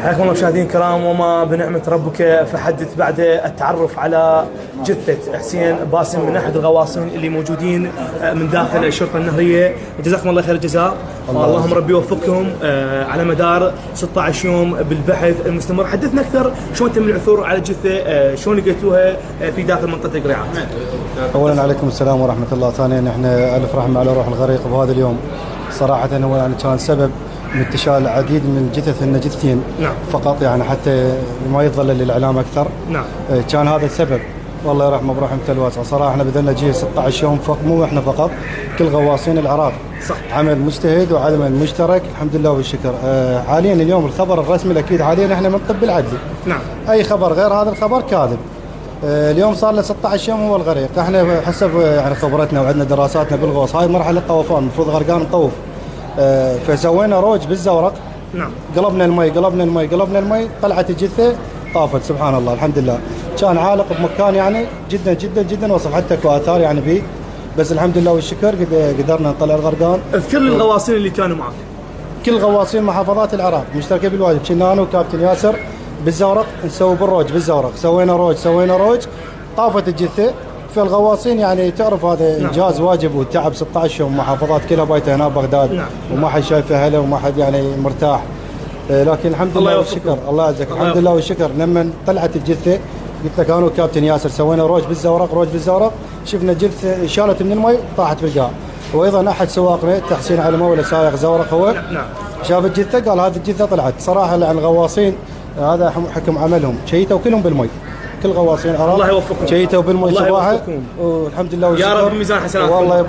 حياكم الله مشاهدين الكرام، وما بنعمة ربك فحدث بعد التعرف على جثة حسين باسم من أحد الغواصين اللي موجودين من داخل الشرطة النهرية. جزاكم الله خير الجزاء، اللهم ربي يوفقكم على مدار 16 يوم بالبحث المستمر. حدثنا أكثر، شلون تم العثور على الجثة، شلون لقيتوها في داخل منطقة القريعات؟ أولا عليكم السلام ورحمة الله، ثانيا احنا ألف رحمة على روح الغريق بهذا اليوم. صراحة هو يعني كان سبب من انتشار العديد من الجثث، ان جثتين نعم فقط، يعني حتى ما يتظلل الاعلام اكثر. نعم كان هذا السبب، والله يرحمه برحمته الواسعه. صراحه احنا بذلنا جهه 16 يوم فقط، مو احنا فقط، كل غواصين العراق. صح. عمل مجتهد وعمل مشترك، الحمد لله والشكر. حاليا اليوم الخبر الرسمي الاكيد حاليا احنا من الطب العدلي. نعم. اي خبر غير هذا الخبر كاذب. اليوم صار له 16 يوم هو الغريق. احنا حسب يعني خبرتنا وعندنا دراساتنا بالغوص، هاي مرحله طوفان، المفروض غرقان نطوف. فسوينا روج بالزورق. نعم. قلبنا المي، طلعت الجثه طافت، سبحان الله الحمد لله. كان عالق بمكان يعني جدا جدا جدا وصف، حتى اكو اثار يعني بيه، بس الحمد لله والشكر قدرنا نطلع الغرقان. اذكر لي الغواصين اللي كانوا معك. كل غواصين محافظات العراق مشتركه بالواجب. كنا انا وكابتن ياسر بالزورق نسوي بالروج بالزورق، سوينا روج طافت الجثه. فالغواصين يعني تعرف هذا انجاز واجب والتعب، 16 يوم محافظات كلها بايته هنا بغداد. نعم. وما حد شايفه هلا وما حد يعني مرتاح. لكن الحمد لله والشكر، الله يعزك، الحمد لله والشكر. لما طلعت الجثه قلت لك انا وكابتن ياسر سوينا روج بالزورق، شفنا الجثه شالت من المي طاحت بالقاع. وايضا احد سواقنا تحسين على مولى سائق زورق هو شاف الجثه قال هذه الجثه طلعت. صراحه يعني الغواصين هذا حكم عملهم، شيتوا كلهم بالمي، كل غواصين عراق الله يوفقكم، شيتوا بالمي صباحا، والحمد لله والشكر. يا رب ميزان حسناتكم. والله